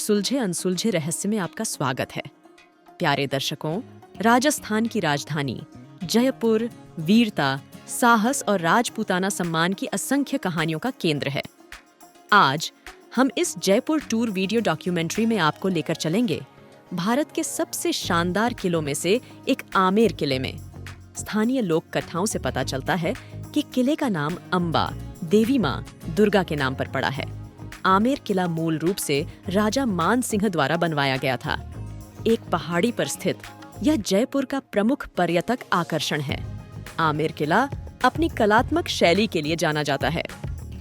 सुलझे अनसुलझे रहस्य में आपका स्वागत है। प्यारे दर्शकों, राजस्थान की राजधानी जयपुर वीरता, साहस और राजपूताना सम्मान की असंख्य कहानियों का केंद्र है। आज हम इस जयपुर टूर वीडियो डॉक्यूमेंट्री में आपको लेकर चलेंगे भारत के सबसे शानदार किलों में से एक आमेर किले में। स्थानीय लोक कथाओं से पता चलता है कि किले का नाम अंबा, देवी माँ दुर्गा के नाम पर पड़ा है। आमेर किला मूल रूप से राजा मान सिंह द्वारा बनवाया गया था। एक पहाड़ी पर स्थित यह जयपुर का प्रमुख पर्यटक आकर्षण है। आमेर किला अपनी कलात्मक शैली के लिए जाना जाता है।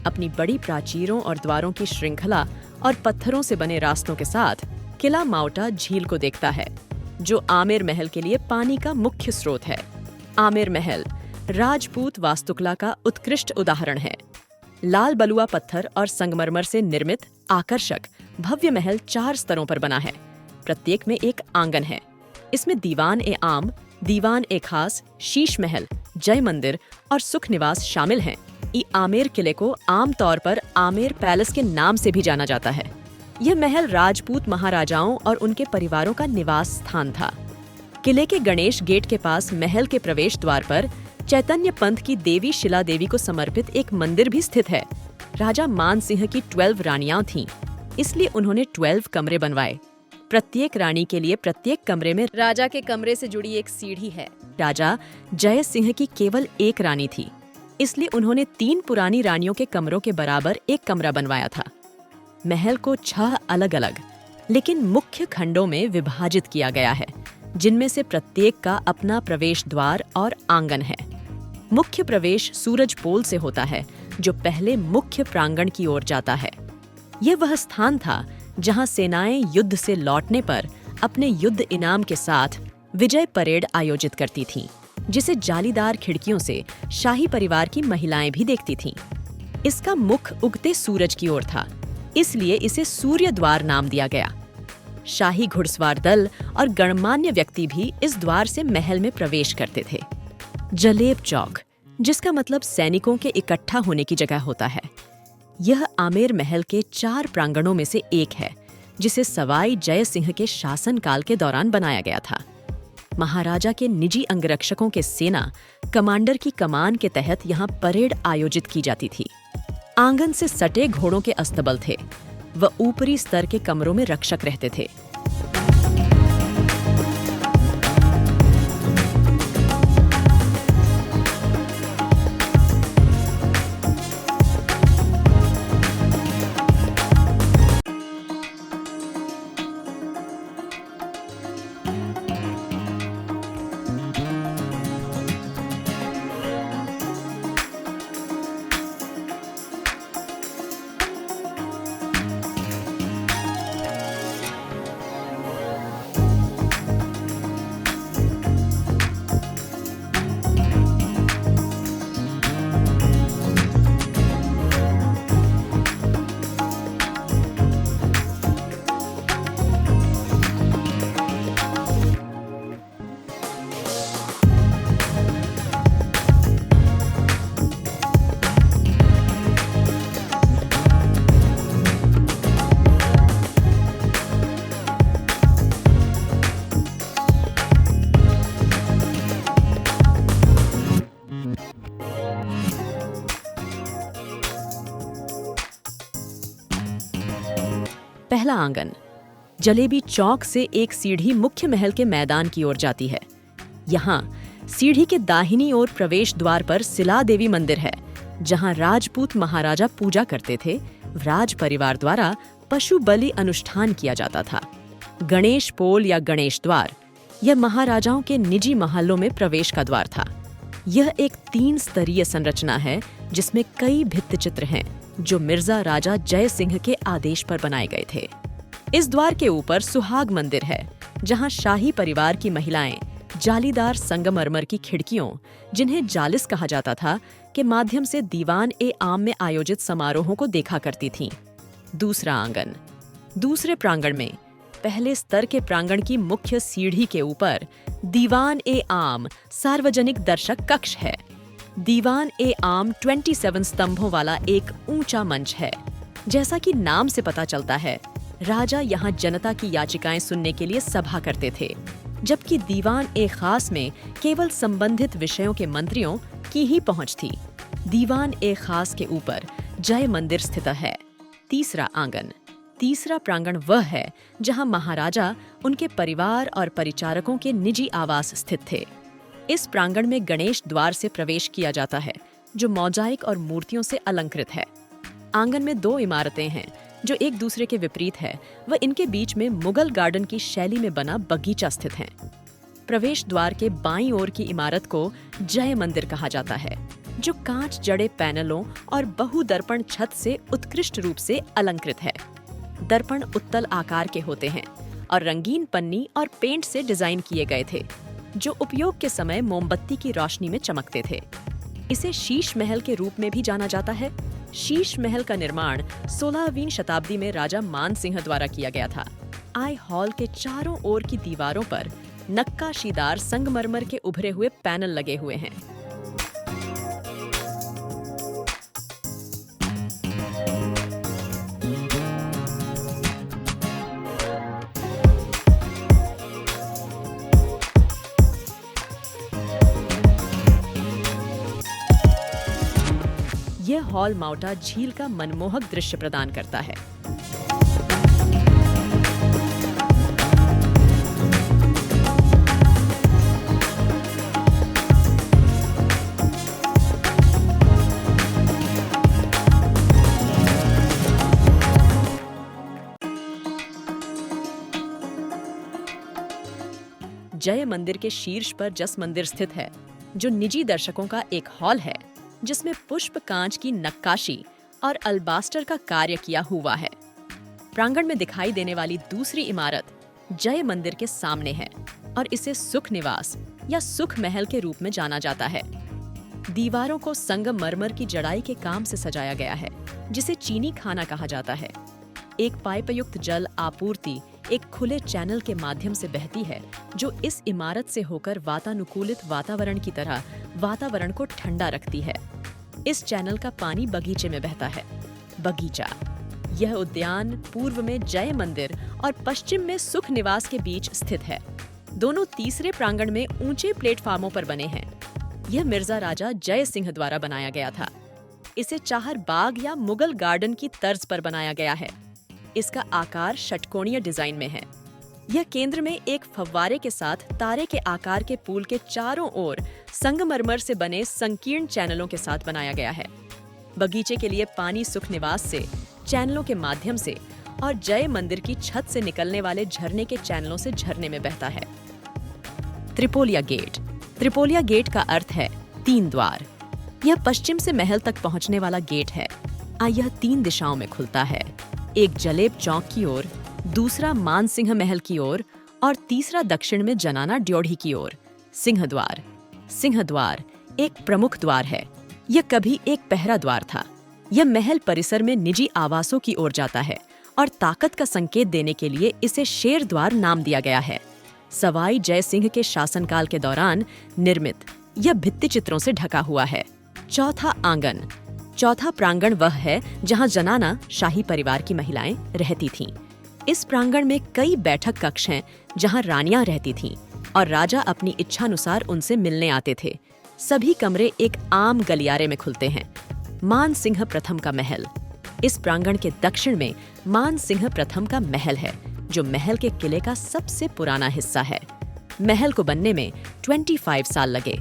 अपनी बड़ी प्राचीरों और द्वारों की श्रृंखला और पत्थरों से बने रास्तों के साथ किला माउटा झील को देखता है, जो आमेर महल के लिए पानी का मुख्य स्रोत है। आमेर महल राजपूत वास्तुकला का उत्कृष्ट उदाहरण है। लाल बलुआ पत्थर और संगमरमर से निर्मित आकर्षक भव्य महल 4 स्तरों पर बना है। प्रत्येक में एक आंगन है। इसमें दीवान ए आम, दीवान ए खास, शीश महल, जय मंदिर और सुख निवास शामिल हैं। आमेर किले को आमतौर पर आमेर पैलेस के नाम से भी जाना जाता है। यह महल राजपूत महाराजाओं और उनके परिवारों का निवास स्थान था। किले के गणेश गेट के पास महल के प्रवेश द्वार पर चैतन्य पंथ की देवी शिला देवी को समर्पित एक मंदिर भी स्थित है। राजा मान सिंह की 12 रानियां थीं, इसलिए उन्होंने 12 कमरे बनवाए। प्रत्येक रानी के लिए प्रत्येक कमरे में राजा के कमरे से जुड़ी एक सीढ़ी है। राजा जय सिंह की केवल एक रानी थी, इसलिए उन्होंने 3 पुरानी रानियों के कमरों के बराबर एक कमरा बनवाया था। महल को 6 अलग अलग लेकिन मुख्य खंडों में विभाजित किया गया है, जिनमें से प्रत्येक का अपना प्रवेश द्वार और आंगन है। मुख्य प्रवेश सूरज पोल से होता है, जो पहले मुख्य प्रांगण की ओर जाता है। यह वह स्थान था जहां सेनाएं युद्ध से लौटने पर अपने युद्ध इनाम के साथ विजय परेड आयोजित करती थीं, जिसे जालीदार खिड़कियों से शाही परिवार की महिलाएं भी देखती थीं। इसका मुख उगते सूरज की ओर था, इसलिए इसे सूर्य द्वार नाम दिया गया। शाही घुड़सवार दल और गणमान्य व्यक्ति भी इस द्वार से महल में प्रवेश करते थे। जलेब चौक, जिसका मतलब सैनिकों के इकट्ठा होने की जगह होता है, यह आमेर महल के 4 प्रांगणों में से एक है, जिसे सवाई जय सिंह के शासनकाल के दौरान बनाया गया था। महाराजा के निजी अंगरक्षकों के सेना कमांडर की कमान के तहत यहाँ परेड आयोजित की जाती थी। आंगन से सटे घोड़ों के अस्तबल थे। वह ऊपरी स्तर के कमरों में रक्षक रहते थे। पहला आंगन। जलेबी चौक से एक सीढ़ी मुख्य महल के मैदान की ओर जाती है। यहाँ सीढ़ी के दाहिनी ओर प्रवेश द्वार पर शिला देवी मंदिर है, जहाँ राजपूत महाराजा पूजा करते थे। राज परिवार द्वारा पशु बलि अनुष्ठान किया जाता था। गणेश पोल या गणेश द्वार, यह महाराजाओं के निजी महलों में प्रवेश का द्वार था। यह एक 3 स्तरीय संरचना है, जिसमें कई भित्ति चित्र हैं, जो मिर्जा राजा जय सिंह के आदेश पर बनाए गए थे। इस द्वार के ऊपर सुहाग मंदिर है, जहां शाही परिवार की महिलाएं जालीदार संगमरमर की खिड़कियों, जिन्हें जालिस कहा जाता था, के माध्यम से दीवान ए आम में आयोजित समारोहों को देखा करती थीं। दूसरा आंगन। दूसरे प्रांगण में पहले स्तर के प्रांगण की मुख्य सीढ़ी के ऊपर दीवान ए आम सार्वजनिक दर्शक कक्ष है। दीवान ए आम 27 स्तंभों वाला एक ऊंचा मंच है। जैसा कि नाम से पता चलता है, राजा यहाँ जनता की याचिकाएं सुनने के लिए सभा करते थे, जबकि दीवान ए खास में केवल संबंधित विषयों के मंत्रियों की ही पहुंच थी। दीवान ए खास के ऊपर जय मंदिर स्थित है। तीसरा आंगन। तीसरा प्रांगण वह है जहां महाराजा, उनके परिवार और परिचारकों के निजी आवास स्थित थे। इस प्रांगण में गणेश द्वार से प्रवेश किया जाता है, जो मोजाइक और मूर्तियों से अलंकृत है। आंगन में 2 इमारतें हैं जो एक दूसरे के विपरीत है, व इनके बीच में मुगल गार्डन की शैली में बना बगीचा स्थित है। प्रवेश द्वार के बाईं ओर की इमारत को जय मंदिर कहा जाता है, जो कांच जड़े पैनलों और बहुदर्पण छत से उत्कृष्ट रूप से अलंकृत है। दर्पण उत्तल आकार के होते हैं और रंगीन पन्नी और पेंट से डिजाइन किए गए थे, जो उपयोग के समय मोमबत्ती की रोशनी में चमकते थे। इसे शीश महल के रूप में भी जाना जाता है। शीश महल का निर्माण 16वीं शताब्दी में राजा मान सिंह द्वारा किया गया था। आई हॉल के चारों ओर की दीवारों पर नक्काशीदार संगमरमर के उभरे हुए पैनल लगे हुए हैं। यह हॉल माउटा झील का मनमोहक दृश्य प्रदान करता है। जय मंदिर के शीर्ष पर जस मंदिर स्थित है, जो निजी दर्शकों का एक हॉल है जिसमें पुष्प कांच की नक्काशी और अल्बास्टर का कार्य किया हुआ है। प्रांगण में दिखाई देने वाली दूसरी इमारत जय मंदिर के सामने है और इसे सुख निवास या सुख महल के रूप में जाना जाता है। दीवारों को संगमरमर की जड़ाई के काम से सजाया गया है, जिसे चीनी खाना कहा जाता है। एक पाइपयुक्त जल आपूर्ति एक खुले चैनल के माध्यम से बहती है, जो इस इमारत से होकर वातानुकूलित वातावरण की तरह वातावरण को ठंडा रखती है। इस चैनल का पानी बगीचे में बहता है। बगीचा। यह उद्यान पूर्व में जय मंदिर और पश्चिम में सुख निवास के बीच स्थित है। दोनों तीसरे प्रांगण में ऊंचे प्लेटफार्मों पर बने हैं। यह मिर्जा राजा जय सिंह द्वारा बनाया गया था। इसे चाहर बाग या मुगल गार्डन की तर्ज पर बनाया गया है। इसका आकार षटकोणीय डिजाइन में है। यह केंद्र में एक फव्वारे के साथ तारे के आकार के पूल के चारों ओर संगमरमर से बने संकीर्ण चैनलों के साथ बनाया गया है। बगीचे के लिए पानी सुख निवास से चैनलों के माध्यम से और जय मंदिर की छत से निकलने वाले झरने के चैनलों से झरने में बहता है। त्रिपोलिया गेट। त्रिपोलिया गेट का अर्थ है 3 द्वार। यह पश्चिम से महल तक पहुंचने वाला गेट है। यह 3 दिशाओं में खुलता है। एक जलेब चौक की ओर, दूसरा मानसिंह महल की ओर और तीसरा दक्षिण में जनाना ड्योढ़ी की ओर। सिंह द्वार। सिंह द्वार एक प्रमुख द्वार है। यह कभी एक पहरा द्वार था। यह महल परिसर में निजी आवासों की ओर जाता है और ताकत का संकेत देने के लिए इसे शेर द्वार नाम दिया गया है। सवाई जय सिंह के शासनकाल के दौरान निर्मित यह भित्ति चित्रों से ढका हुआ है। चौथा आंगन। चौथा प्रांगण वह है जहां जनाना शाही परिवार की महिलाएं रहती थीं। इस प्रांगण में कई बैठक कक्ष हैं जहां रानियां रहती थीं और राजा अपनी इच्छानुसार उनसे मिलने आते थे। सभी कमरे एक आम गलियारे में खुलते हैं। मान सिंह प्रथम का महल। इस प्रांगण के दक्षिण में मान सिंह प्रथम का महल है, जो महल के किले का सबसे पुराना हिस्सा है। महल को बनने में 25 साल लगे।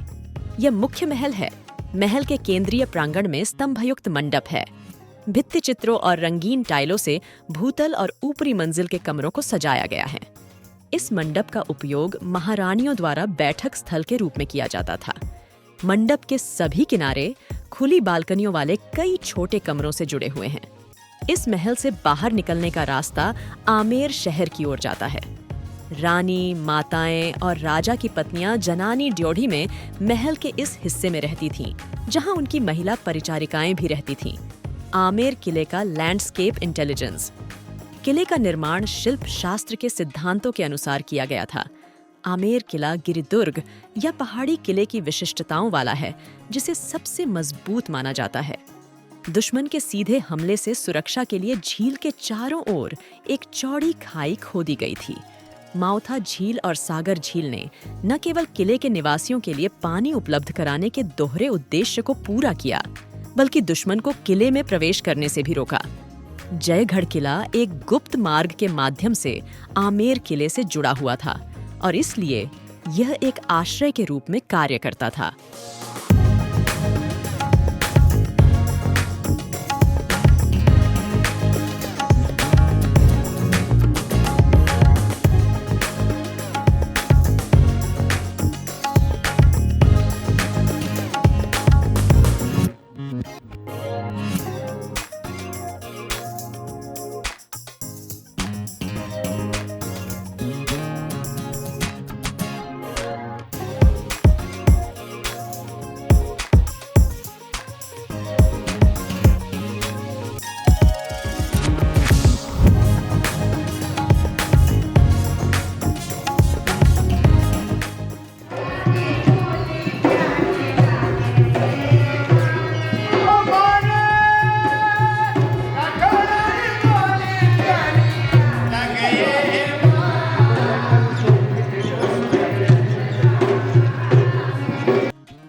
यह मुख्य महल है। महल के केंद्रीय प्रांगण में स्तंभयुक्त मंडप है। भित्ति चित्रों और रंगीन टाइलों से भूतल और ऊपरी मंजिल के कमरों को सजाया गया है। इस मंडप का उपयोग महारानियों द्वारा बैठक स्थल के रूप में किया जाता था। मंडप के सभी किनारे खुली बालकनियों वाले कई छोटे कमरों से जुड़े हुए हैं। इस महल से बाहर निकलने का रास्ता आमेर शहर की ओर जाता है। रानी, माताएं और राजा की पत्नियां जनानी ड्योढ़ी में महल के इस हिस्से में रहती थीं, जहां उनकी महिला परिचारिकाएं भी रहती थीं। आमेर किले का लैंडस्केप इंटेलिजेंस। किले का निर्माण शिल्प शास्त्र के सिद्धांतों के अनुसार किया गया था। आमेर किला गिरिदुर्ग या पहाड़ी किले की विशिष्टताओं वाला है, जिसे सबसे मजबूत माना जाता है। दुश्मन के सीधे हमले से सुरक्षा के लिए झील के चारों ओर एक चौड़ी खाई खोदी गई थी। माउथा झील और सागर झील ने न केवल किले के निवासियों के लिए पानी उपलब्ध कराने के दोहरे उद्देश्य को पूरा किया, बल्कि दुश्मन को किले में प्रवेश करने से भी रोका। जयगढ़ किला एक गुप्त मार्ग के माध्यम से आमेर किले से जुड़ा हुआ था और इसलिए यह एक आश्रय के रूप में कार्य करता था।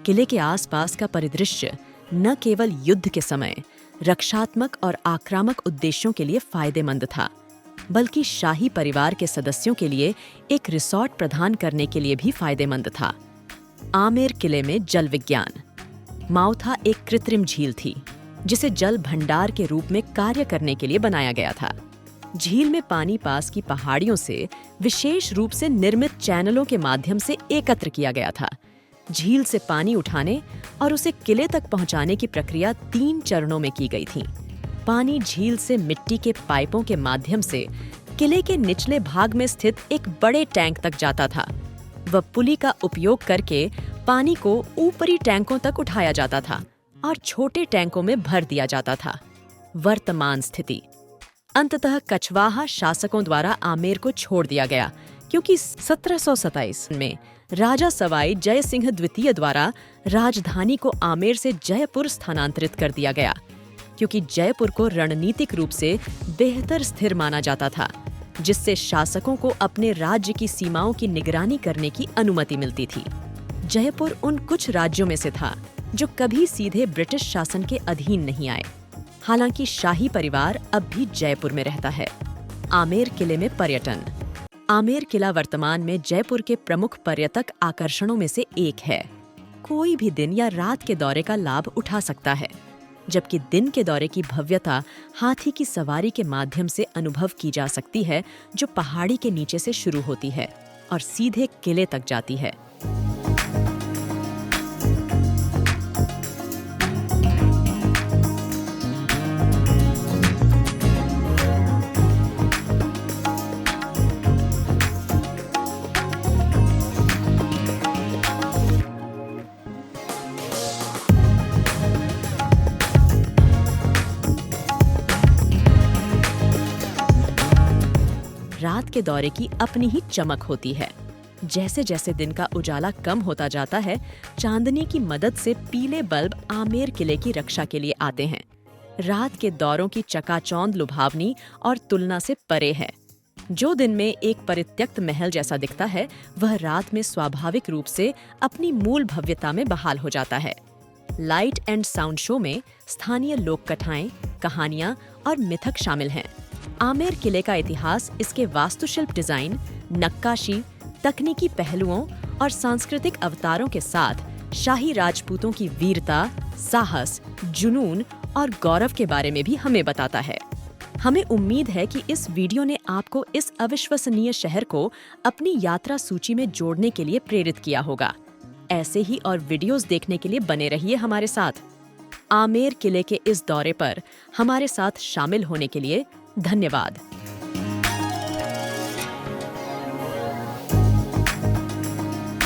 किले के आसपास का परिदृश्य न केवल युद्ध के समय रक्षात्मक और आक्रामक उद्देश्यों के लिए फायदेमंद था, बल्कि शाही परिवार के सदस्यों के लिए एक रिसोर्ट प्रदान करने के लिए भी फायदेमंद था। आमेर किले में जल विज्ञान। माउथा एक कृत्रिम झील थी, जिसे जल भंडार के रूप में कार्य करने के लिए बनाया गया था। झील में पानी पास की पहाड़ियों से विशेष रूप से निर्मित चैनलों के माध्यम से एकत्र किया गया था। झील से पानी उठाने और उसे किले तक पहुंचाने की प्रक्रिया 3 चरणों में की गई थी। पानी झील से मिट्टी के पाइपों के माध्यम से किले के निचले भाग में स्थित एक बड़े टैंक तक जाता था। वह पुली का उपयोग करके पानी को ऊपरी टैंकों तक उठाया जाता था और छोटे टैंकों में भर दिया जाता था। वर्तमान स्थिति। अंततः कछवाहा शासकों द्वारा आमेर को छोड़ दिया गया, क्योंकि 1727 में राजा सवाई जय सिंह द्वितीय द्वारा राजधानी को आमेर से जयपुर स्थानांतरित कर दिया गया, क्योंकि जयपुर को रणनीतिक रूप से बेहतर स्थिर माना जाता था, जिससे शासकों को अपने राज्य की सीमाओं की निगरानी करने की अनुमति मिलती थी। जयपुर उन कुछ राज्यों में से था जो कभी सीधे ब्रिटिश शासन के अधीन नहीं आए। हालांकि शाही परिवार अब भी जयपुर में रहता है। आमेर किले में पर्यटन। आमेर किला वर्तमान में जयपुर के प्रमुख पर्यटक आकर्षणों में से एक है। कोई भी दिन या रात के दौरे का लाभ उठा सकता है, जबकि दिन के दौरे की भव्यता हाथी की सवारी के माध्यम से अनुभव की जा सकती है, जो पहाड़ी के नीचे से शुरू होती है और सीधे किले तक जाती है। रात के दौरे की अपनी ही चमक होती है। जैसे जैसे दिन का उजाला कम होता जाता है, चांदनी की मदद से पीले बल्ब आमेर किले की रक्षा के लिए आते हैं। रात के दौरों की चकाचौंध लुभावनी और तुलना से परे है। जो दिन में एक परित्यक्त महल जैसा दिखता है, वह रात में स्वाभाविक रूप से अपनी मूल भव्यता में बहाल हो जाता है। लाइट एंड साउंड शो में स्थानीय लोक कथाएं, कहानियां और मिथक शामिल हैं। आमेर किले का इतिहास इसके वास्तुशिल्प डिजाइन, नक्काशी, तकनीकी पहलुओं और सांस्कृतिक अवतारों के साथ शाही राजपूतों की वीरता, साहस, जुनून और गौरव के बारे में भी हमें बताता है। हमें उम्मीद है कि इस वीडियो ने आपको इस अविश्वसनीय शहर को अपनी यात्रा सूची में जोड़ने के लिए प्रेरित किया होगा। ऐसे ही और वीडियोस देखने के लिए बने रहिए हमारे साथ। आमेर किले के इस दौरे पर हमारे साथ शामिल होने के लिए धन्यवाद।